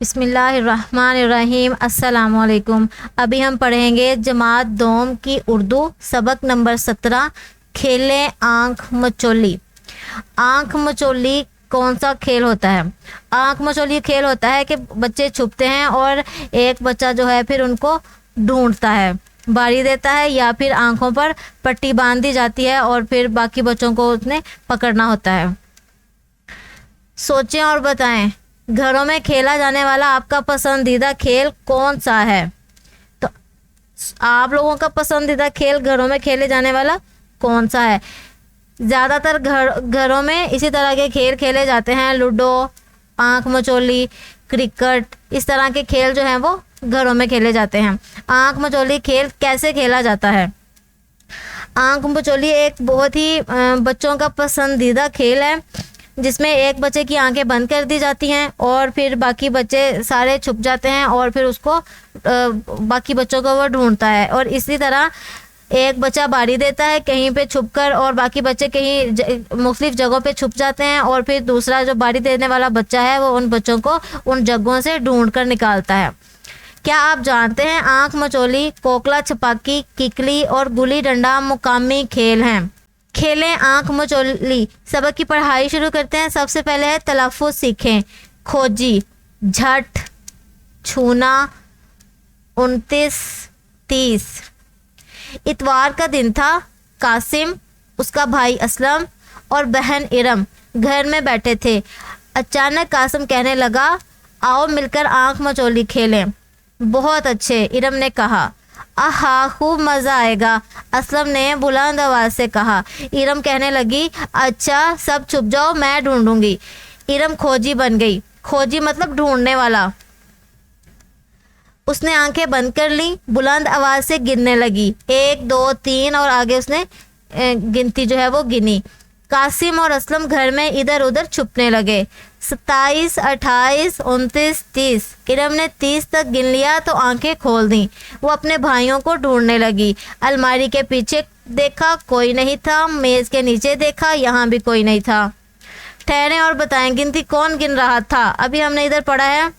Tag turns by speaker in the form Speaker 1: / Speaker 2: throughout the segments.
Speaker 1: बिस्मिल्लाहिर्रहमानिर्रहीम। अस्सलामुअलैकुम। अभी हम पढ़ेंगे जमात दोम की उर्दू सबक नंबर 17, खेलें आँख मचोली। आँख मचोली कौन सा खेल होता है? आँख मचोली खेल होता है कि बच्चे छुपते हैं और एक बच्चा जो है फिर उनको ढूंढता है, बारी देता है या फिर आँखों पर पट्टी बांध दी जाती है और फिर बाकी बच्चों को उसने पकड़ना होता है। सोचें और बताएं, घरों में खेला जाने वाला आपका पसंदीदा खेल कौन सा है? तो आप लोगों का पसंदीदा खेल घरों में खेले जाने वाला कौन सा है? ज़्यादातर घरों में इसी तरह के खेल खेले जाते हैं। लूडो, आँख मचोली, क्रिकेट, इस तरह के खेल जो हैं वो घरों में खेले जाते हैं। आँख मचोली खेल कैसे खेला जाता है? आँख मचोली एक बहुत ही बच्चों का पसंदीदा खेल है जिसमें एक बच्चे की आंखें बंद कर दी जाती हैं और फिर बाकी बच्चे सारे छुप जाते हैं और फिर उसको बाकी बच्चों को वो ढूंढता है। और इसी तरह एक बच्चा बारी देता है कहीं पे छुपकर और बाकी बच्चे कहीं मुख्तलिफ जगहों पे छुप जाते हैं और फिर दूसरा जो बारी देने वाला बच्चा है वो उन बच्चों को उन जगहों से ढूंढ कर निकालता है। क्या आप जानते हैं आँख मचोली, कोकला छपाकी, किकली और गुली डंडा मुकामी खेल हैं। खेलें आँख मचोली सबक की पढ़ाई शुरू करते हैं। सबसे पहले है तलफ़्फ़ुज़ सीखें। खोजी, झट, छूना, 29, 30। इतवार का दिन था। कासिम, उसका भाई असलम और बहन इरम घर में बैठे थे। अचानक कासिम कहने लगा, आओ मिलकर आँख मचोली खेलें। बहुत अच्छे, इरम ने कहा। आहा, खूब मज़ा आएगा, असलम ने बुलंद आवाज़ से कहा। इरम कहने लगी, अच्छा सब छुप जाओ, मैं ढूंढूंगी। इरम खोजी बन गई। खोजी मतलब ढूंढने वाला। उसने आंखें बंद कर ली, बुलंद आवाज़ से गिनने लगी। 1, 2, 3 और आगे उसने गिनती जो है वो गिनी। कासिम और असलम घर में इधर उधर छुपने लगे। 27, 28, 29, 30। इरम ने 30 तक गिन लिया तो आंखें खोल दी। वो अपने भाइयों को ढूंढने लगी। अलमारी के पीछे देखा, कोई नहीं था। मेज़ के नीचे देखा, यहाँ भी कोई नहीं था। ठहरें और बताएं, गिनती कौन गिन रहा था? अभी हमने इधर पढ़ा है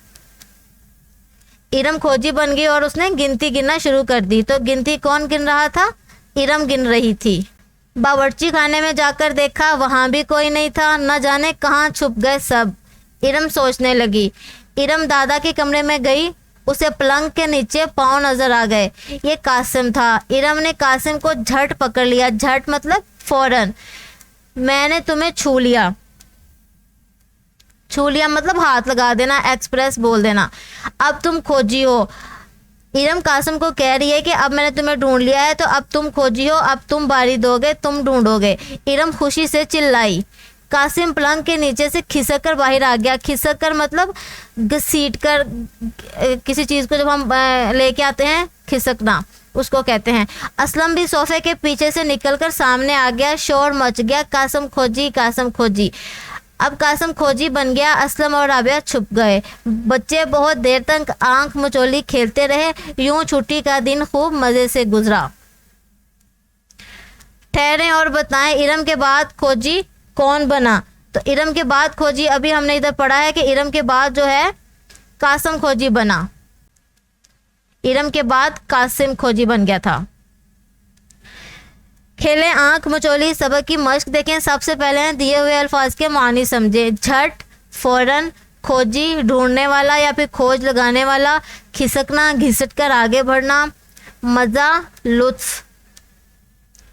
Speaker 1: इरम खोजी बन गई और उसने गिनती गिनना शुरू कर दी। तो गिनती कौन गिन रहा था? इरम गिन रही थी। बावर्ची खाने में जाकर देखा, वहाँ भी कोई नहीं था। न जाने कहाँ छुप गए सब। इरम सोचने लगी। इरम दादा के कमरे में गई। उसे पलंग के नीचे पाँव नजर आ गए। ये कासिम था। इरम ने कासिम को झट पकड़ लिया। झट मतलब फौरन। मैंने तुम्हें छू लिया। छू लिया मतलब हाथ लगा देना, एक्सप्रेस बोल देना। अब तुम खोजी हो। इरम कासिम को कह रही है कि अब मैंने तुम्हें ढूंढ लिया है तो अब तुम खोजी हो, अब तुम बारी दोगे, तुम ढूंढोगे। इरम खुशी से चिल्लाई। कासिम पलंग के नीचे से खिसक कर बाहर आ गया। खिसक कर मतलब घसीट कर, किसी चीज़ को जब हम लेके आते हैं खिसकना, उसको कहते हैं। असलम भी सोफे के पीछे से निकलकर सामने आ गया। शोर मच गया, कासिम खोजी, कासिम खोजी। अब कासिम खोजी बन गया। असलम और राबिया छुप गए। बच्चे बहुत देर तक आंख मचोली खेलते रहे। यूं छुट्टी का दिन खूब मज़े से गुजरा। ठहरें और बताएं, इरम के बाद खोजी कौन बना? तो इरम के बाद खोजी, अभी हमने इधर पढ़ा है कि इरम के बाद जो है कासिम खोजी बना। इरम के बाद कासिम खोजी बन गया था। खेलें आँख मचोली सबक की मश्क देखें। सबसे पहले दिए हुए अल्फाज के मानी समझें। झट, फौरन, खोजी, ढूंढने वाला या फिर खोज लगाने वाला, खिसकना, घिसट कर आगे बढ़ना, मज़ा, लुत्फ।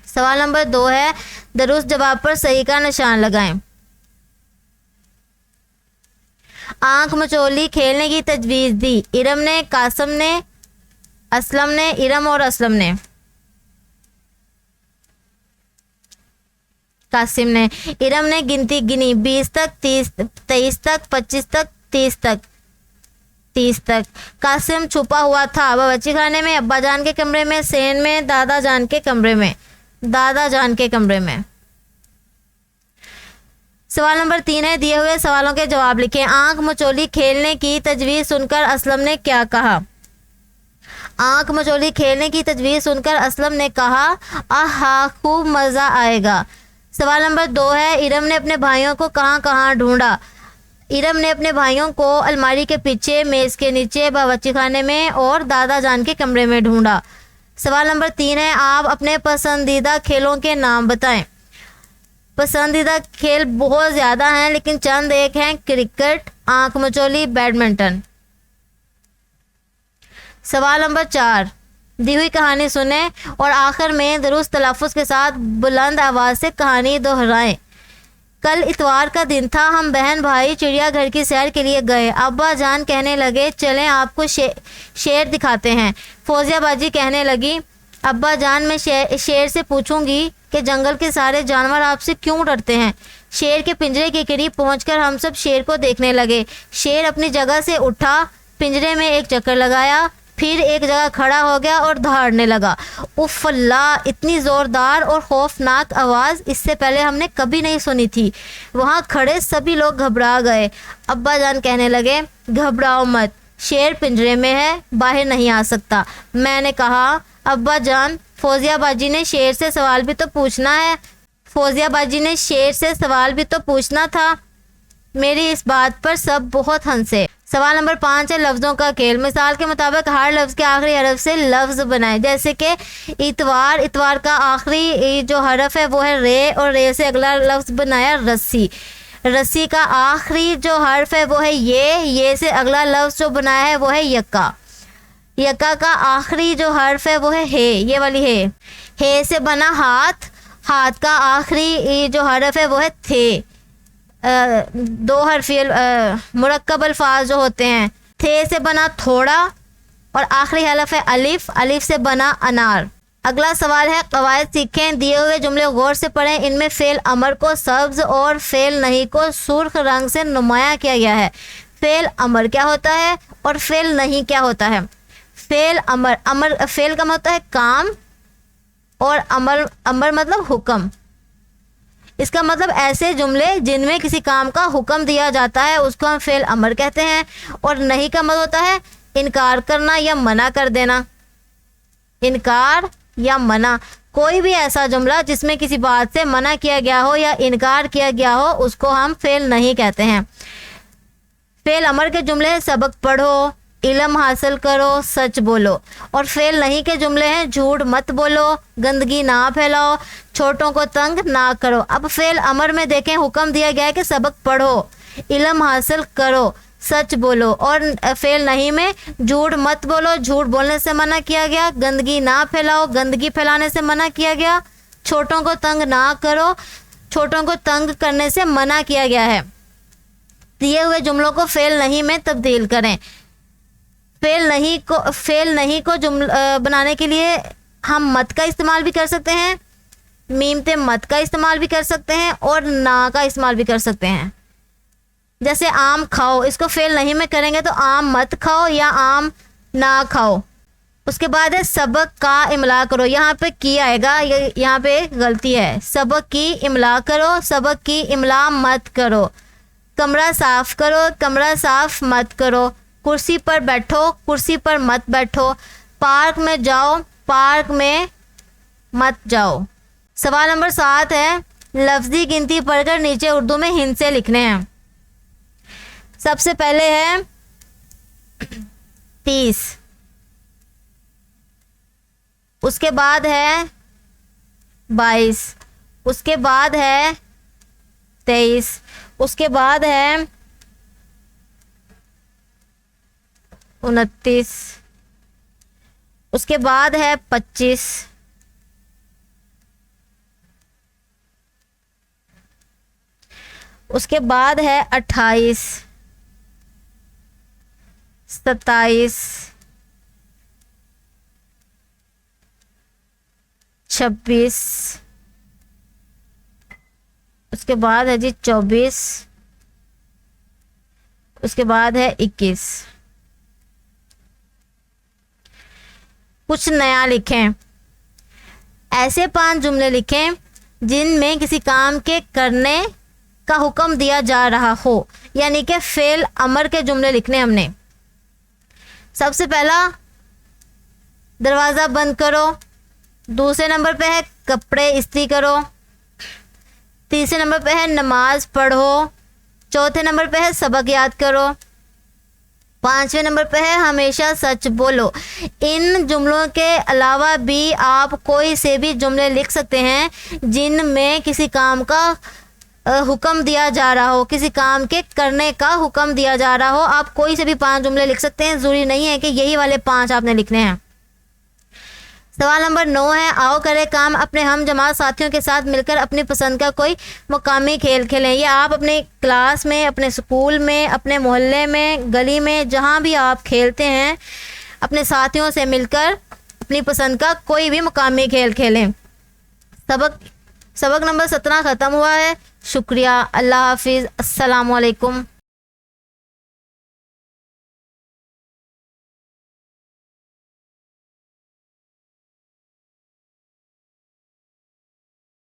Speaker 1: सवाल नंबर 2 है, दुरुस्त जवाब पर सही का निशान लगाएं। आँख मचोली खेलने की तजवीज़ दी। इरम ने, कासिम ने, असलम ने। इरम और असलम ने। कासिम ने। इरम ने गिनती गिनी 20 तक, 30, 23 तक, 25 तक, 30 तक, 30 तक। कासिम छुपा हुआ था बावर्ची खाने में, अब्बा जान के कमरे में, सेन में, दादा जान के कमरे में। दादा जान के कमरे में। सवाल नंबर 3 है, दिए हुए सवालों के जवाब लिखें। आंख मचोली खेलने की तजवीज़ सुनकर असलम ने क्या कहा? आंख मचोली खेलने की तजवीज़ सुनकर असलम ने कहा, आहा, खूब मज़ा आएगा। सवाल नंबर 2 है, इरम ने अपने भाइयों को कहाँ कहाँ ढूंढा? इरम ने अपने भाइयों को अलमारी के पीछे, मेज़ के नीचे, बावर्ची खाने में और दादा जान के कमरे में ढूंढा। सवाल नंबर 3 है, आप अपने पसंदीदा खेलों के नाम बताएं। पसंदीदा खेल बहुत ज़्यादा हैं, लेकिन चंद एक हैं, क्रिकेट, आंख मचोली, बैडमिंटन। सवाल नंबर 4, दी हुई कहानी सुने और आखिर में दुरुस्त तलफ़ुज़ के साथ बुलंद आवाज़ से कहानी दोहराएं। कल इतवार का दिन था, हम बहन भाई चिड़ियाघर की सैर के लिए गए। अब्बा जान कहने लगे चलें आपको शेर दिखाते हैं। फौजिया बाजी कहने लगी अब्बा जान, मैं शेर से पूछूंगी कि जंगल के सारे जानवर आपसे क्यों डरते हैं। शेर के पिंजरे के करीब पहुंचकर हम सब शेर को देखने लगे। शेर अपनी जगह से उठा, पिंजरे में एक चक्कर लगाया, फिर एक जगह खड़ा हो गया और दहाड़ने लगा। उफ़ अल्लाह, इतनी ज़ोरदार और खौफनाक आवाज़ इससे पहले हमने कभी नहीं सुनी थी। वहाँ खड़े सभी लोग घबरा गए। अब्बा जान कहने लगे घबराओ मत, शेर पिंजरे में है, बाहर नहीं आ सकता। मैंने कहा अब्बा जान, फौजिया बाजी ने शेर से सवाल भी तो पूछना है। फौजिया बाजी ने शेर से सवाल भी तो पूछना था। मेरी इस बात पर सब बहुत हंसे। सवाल नंबर 5 है, लफ्ज़ों का खेल। मिसाल के मुताबिक हर लफ्ज़ के आखिरी हरफ से लफ्ज़ बनाए। जैसे कि इतवार, इतवार का आखिरी जो हरफ है वो है रे, और रे से अगला लफ्ज़ बनाया रस्सी। रस्सी का आखिरी जो हर्फ है वो है ये से अगला लफ्ज़ जो बनाया है वो है यक्का। यक्का का आखिरी जो हर्फ है वो है हे, ये वाली हे से बना हाथ। हाथ का आखिरी जो हरफ है वो है थे। दो हरफी मुरक्कब अल्फाज जो होते हैं, थे से बना थोड़ा और आखिरी हरफ है अलिफ, अलिफ से बना अनार। अगला सवाल है, कवायद सीखें। दिए हुए जुमले गौर से पढ़ें। इनमें फेल अमर को सब्ज और फेल नहीं को सुर्ख रंग से नुमाया किया गया है। फेल अमर क्या होता है और फेल नहीं क्या होता है? फेल अमर, अमर फेल का मतलब होता है काम और अमर, अमर मतलब हुक्म। इसका मतलब ऐसे जुमले जिनमें किसी काम का हुक्म दिया जाता है उसको हम फेल अमर कहते हैं। और नहीं का मतलब होता है इनकार करना या मना कर देना। इनकार या मना, कोई भी ऐसा जुमला जिसमें किसी बात से मना किया गया हो या इनकार किया गया हो उसको हम फेल नहीं कहते हैं। फेल अमर के जुमले सबक पढ़ो, इल्म हासिल करो, सच बोलो। और फेल नहीं के जुमले हैं झूठ मत बोलो, गंदगी ना फैलाओ, छोटों को तंग ना करो। अब फेल अमर में देखें, हुक्म दिया गया है कि सबक पढ़ो, इल्म हासिल करो, सच बोलो। और फेल नहीं में झूठ मत बोलो, झूठ बोलने से मना किया गया। गंदगी ना फैलाओ, गंदगी फैलाने से मना किया गया। छोटों को तंग ना करो, छोटों को तंग करने से मना किया गया है। दिए हुए जुमलों को फेल नहीं में तब्दील करें। फेल नहीं को जुमला बनाने के लिए हम मत का इस्तेमाल भी कर सकते हैं, मीम ते मत का इस्तेमाल भी कर सकते हैं और ना का इस्तेमाल भी कर सकते हैं। जैसे आम खाओ, इसको फेल नहीं में करेंगे तो आम मत खाओ या आम ना खाओ। उसके बाद है सबक का इमला करो। यहाँ पे की आएगा, यहाँ पे गलती है। सबक की इमला करो, सबक की इमला मत करो। कमरा साफ करो, कमरा साफ मत करो। कुर्सी पर बैठो, कुर्सी पर मत बैठो। पार्क में जाओ, पार्क में मत जाओ। सवाल नंबर 7 है, लफ्जी गिनती पढ़कर नीचे उर्दू में हिंसे लिखने हैं। सबसे पहले है 30, उसके बाद है 22, उसके बाद है 23, उसके बाद है 29, उसके बाद है 25, उसके बाद है 28, 27, 26, उसके बाद है जी 24, उसके बाद है 21। कुछ नया लिखें। ऐसे 5 जुमले लिखें जिनमें किसी काम के करने का हुक्म दिया जा रहा हो, यानी कि फेल अमर के जुमले लिखने हमने। सबसे पहला दरवाज़ा बंद करो, दूसरे नंबर पे है कपड़े इस्त्री करो, तीसरे नंबर पे है नमाज पढ़ो, चौथे नंबर पे है सबक याद करो। पांचवें नंबर पे है हमेशा सच बोलो। इन जुमलों के अलावा भी आप कोई से भी जुमले लिख सकते हैं जिनमें किसी काम का हुक्म दिया जा रहा हो, किसी काम के करने का हुक्म दिया जा रहा हो। आप कोई से भी 5 जुमले लिख सकते हैं, जरूरी नहीं है कि यही वाले 5 आपने लिखने हैं। सवाल नंबर 9 है आओ करें काम अपने हम जमात साथियों के साथ मिलकर अपनी पसंद का कोई मुकामी खेल खेलें। ये आप अपने क्लास में, अपने स्कूल में, अपने मोहल्ले में, गली में, जहाँ भी आप खेलते हैं अपने साथियों से मिलकर अपनी पसंद का कोई भी मुकामी खेल खेलें। सबक नंबर 17 ख़त्म हुआ है। शुक्रिया, अल्लाह हाफिज़, अस्सलाम वालेकुम।